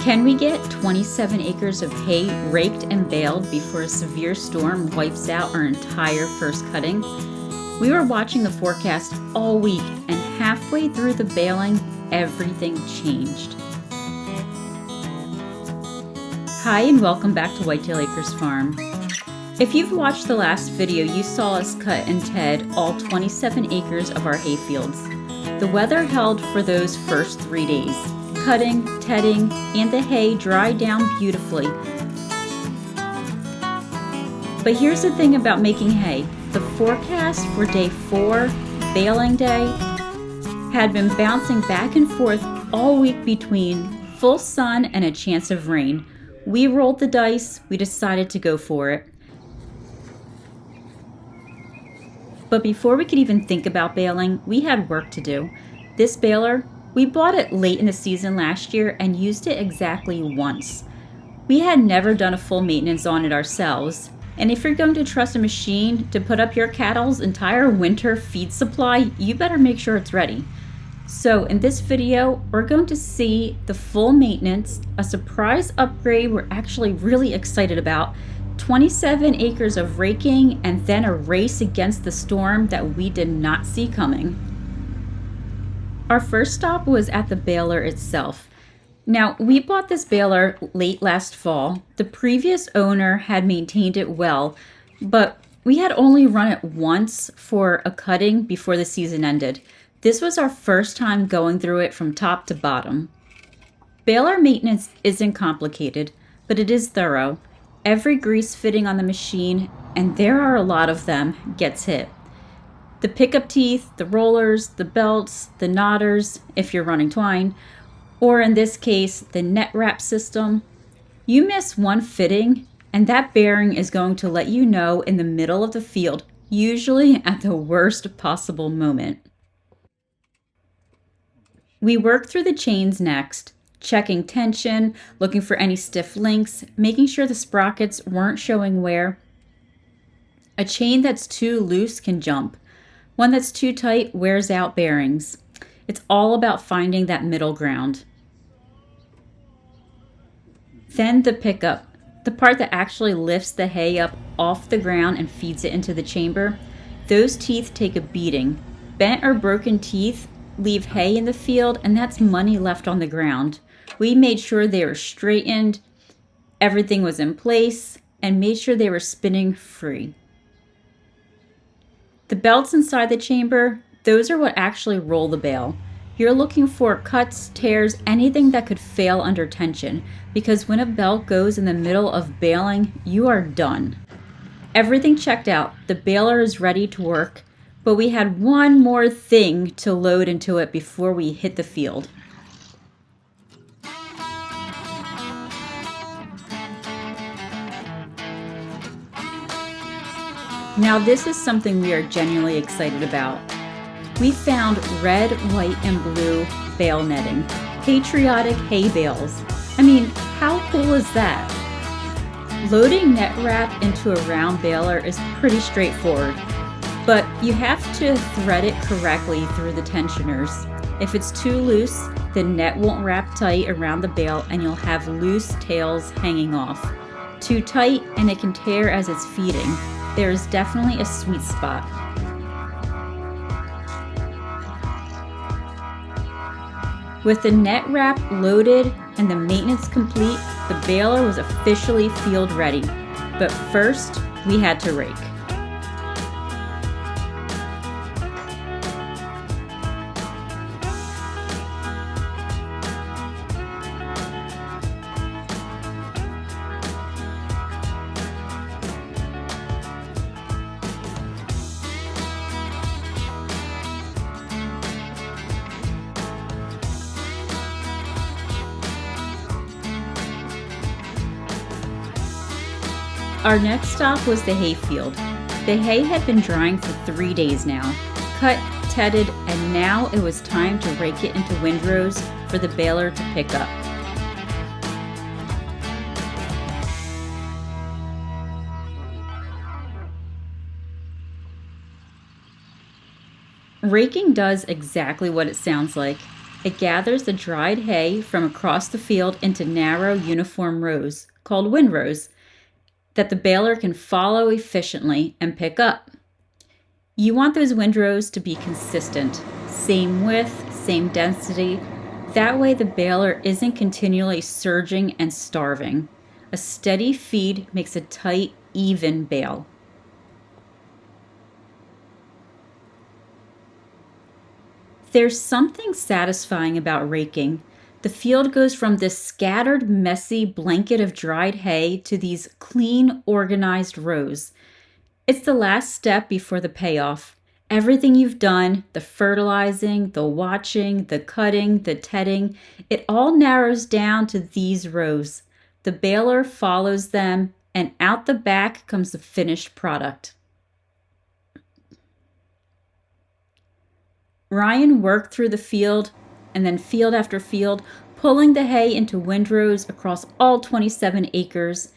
Can we get 27 acres of hay raked and baled before a severe storm wipes out our entire first cutting? We were watching the forecast all week, and halfway through the baling, everything changed. Hi, and welcome back to Whitetail Acres Farm. If you've watched the last video, you saw us cut and ted all 27 acres of our hay fields. The weather held for those first 3 days. Cutting, tedding, and the hay dried down beautifully. But here's the thing about making hay. The forecast for day 4, baling day, had been bouncing back and forth all week between full sun and a chance of rain. We rolled the dice, we decided to go for it. But before we could even think about baling, we had work to do. This baler, we bought it late in the season last year and used it exactly once. We had never done a full maintenance on it ourselves, and if you're going to trust a machine to put up your cattle's entire winter feed supply, you better make sure it's ready. So in this video, we're going to see the full maintenance, a surprise upgrade we're actually really excited about, 27 acres of raking, and then a race against the storm that we did not see coming. Our first stop was at the baler itself. Now, we bought this baler late last fall. The previous owner had maintained it well, but we had only run it once for a cutting before the season ended. This was our first time going through it from top to bottom. Baler maintenance isn't complicated, but it is thorough. Every grease fitting on the machine, and there are a lot of them, gets hit. The pickup teeth, the rollers, the belts, the knotters, if you're running twine, or in this case, the net wrap system. You miss one fitting, and that bearing is going to let you know in the middle of the field, usually at the worst possible moment. We worked through the chains next, checking tension, looking for any stiff links, making sure the sprockets weren't showing wear. A chain that's too loose can jump. One that's too tight wears out bearings. It's all about finding that middle ground. Then the pickup, the part that actually lifts the hay up off the ground and feeds it into the chamber. Those teeth take a beating. Bent or broken teeth leave hay in the field, and that's money left on the ground. We made sure they were straightened, everything was in place, and made sure they were spinning free. The belts inside the chamber, those are what actually roll the bale. You're looking for cuts, tears, anything that could fail under tension, because when a belt goes in the middle of baling, you are done. Everything checked out, the baler is ready to work, but we had one more thing to load into it before we hit the field. Now this is something we are genuinely excited about. We found red, white, and blue bale netting, patriotic hay bales. I mean, how cool is that? Loading net wrap into a round baler is pretty straightforward, but you have to thread it correctly through the tensioners. If it's too loose, the net won't wrap tight around the bale and you'll have loose tails hanging off. Too tight and it can tear as it's feeding. There is definitely a sweet spot. With the net wrap loaded and the maintenance complete, the baler was officially field ready. But first, we had to rake. Our next stop was the hay field. The hay had been drying for 3 days now. Cut, tedded, and now it was time to rake it into windrows for the baler to pick up. Raking does exactly what it sounds like. It gathers the dried hay from across the field into narrow, uniform rows, called windrows, that the baler can follow efficiently and pick up. You want those windrows to be consistent, same width, same density. That way the baler isn't continually surging and starving. A steady feed makes a tight, even bale. There's something satisfying about raking. The field goes from this scattered, messy blanket of dried hay to these clean, organized rows. It's the last step before the payoff. Everything you've done, the fertilizing, the watching, the cutting, the tedding, it all narrows down to these rows. The baler follows them, and out the back comes the finished product. Ryan worked through the field and then field after field, pulling the hay into windrows across all 27 acres,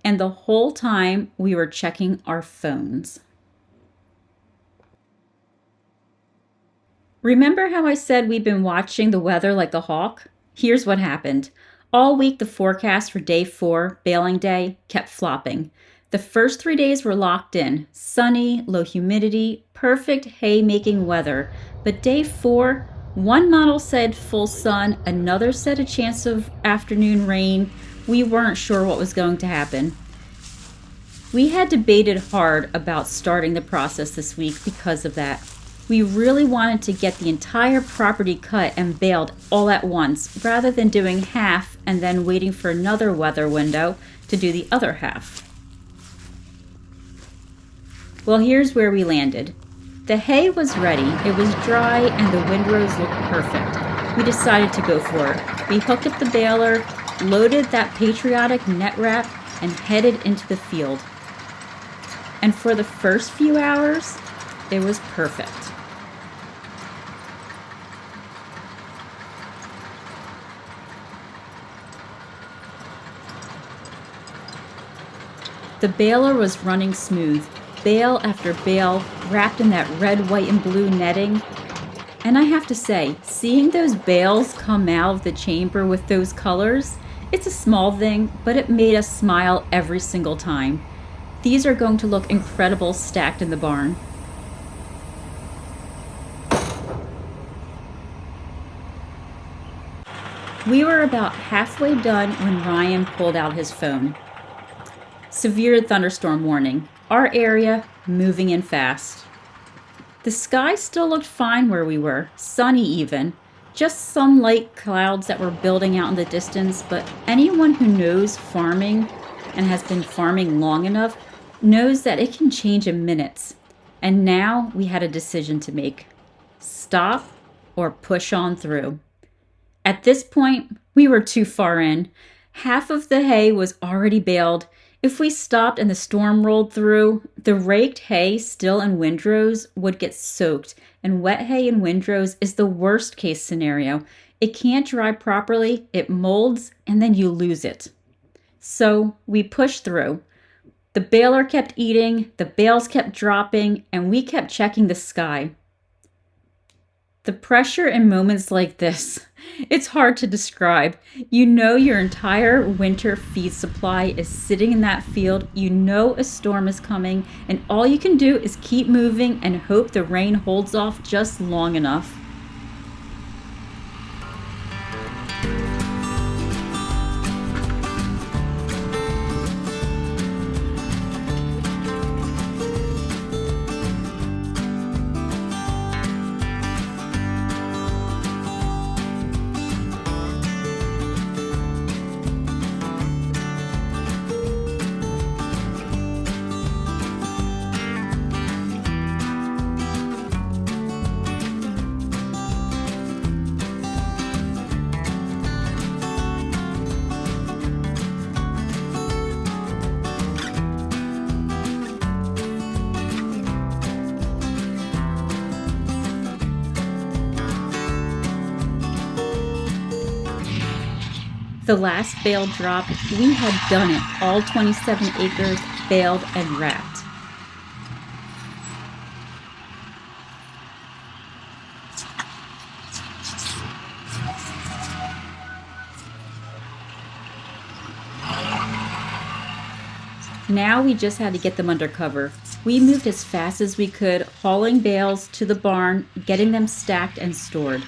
and the whole time we were checking our phones. Remember how I said we've been watching the weather like a hawk? Here's what happened. All week, the forecast for day 4, baling day, kept flopping. The first 3 days were locked in, sunny, low humidity, perfect hay-making weather. But day 4, one model said full sun, another said a chance of afternoon rain. We weren't sure what was going to happen. We had debated hard about starting the process this week because of that. We really wanted to get the entire property cut and baled all at once, rather than doing half and then waiting for another weather window to do the other half. Well, here's where we landed. The hay was ready, it was dry, and the windrows looked perfect. We decided to go for it. We hooked up the baler, loaded that patriotic net wrap, and headed into the field. And for the first few hours, it was perfect. The baler was running smooth, bale after bale, wrapped in that red, white, and blue netting. And I have to say, seeing those bales come out of the chamber with those colors, it's a small thing, but it made us smile every single time. These are going to look incredible stacked in the barn. We were about halfway done when Ryan pulled out his phone. Severe thunderstorm warning. Our area moving in fast. The sky still looked fine where we were, sunny even. Just some light clouds that were building out in the distance, but anyone who knows farming and has been farming long enough knows that it can change in minutes. And now we had a decision to make. Stop or push on through. At this point, we were too far in. Half of the hay was already baled. If we stopped and the storm rolled through, the raked hay still in windrows would get soaked, and wet hay in windrows is the worst case scenario. It can't dry properly, it molds, and then you lose it. So we pushed through. The baler kept eating, the bales kept dropping, and we kept checking the sky. The pressure in moments like this, it's hard to describe. You know your entire winter feed supply is sitting in that field. You know a storm is coming, and all you can do is keep moving and hope the rain holds off just long enough. The last bale drop, we had done it. All 27 acres baled and wrapped. Now we just had to get them under cover. We moved as fast as we could, hauling bales to the barn, getting them stacked and stored.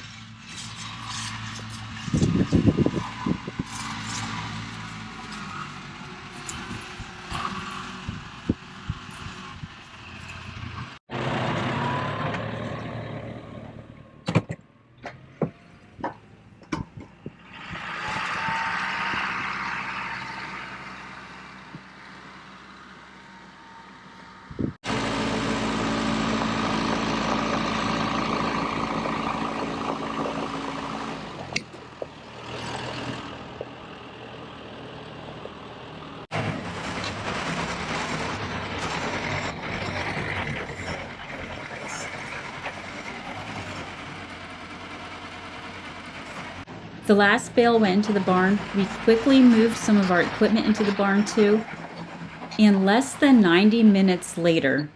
The last bale went into the barn. We quickly moved some of our equipment into the barn too. And less than 90 minutes later,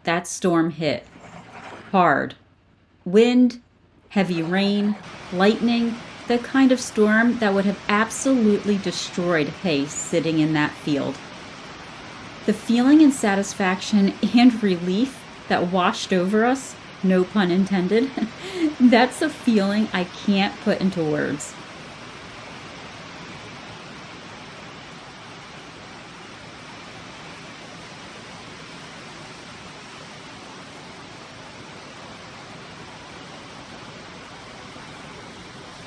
that storm hit. Hard. Wind, heavy rain, lightning, the kind of storm that would have absolutely destroyed hay sitting in that field. The feeling and satisfaction and relief that washed over us, no pun intended, that's a feeling I can't put into words.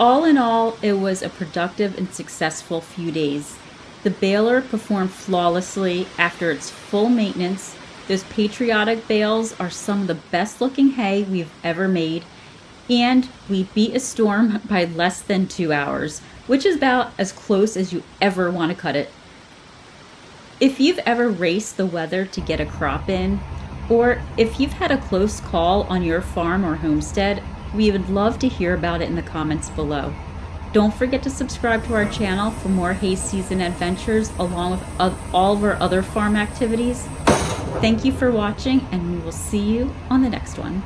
All in all, it was a productive and successful few days. The baler performed flawlessly after its full maintenance. Those patriotic bales are some of the best looking hay we've ever made, and we beat a storm by less than 2 hours, which is about as close as you ever want to cut it. If you've ever raced the weather to get a crop in, or if you've had a close call on your farm or homestead, we would love to hear about it in the comments below. Don't forget to subscribe to our channel for more hay season adventures along with all of our other farm activities. Thank you for watching, and we will see you on the next one.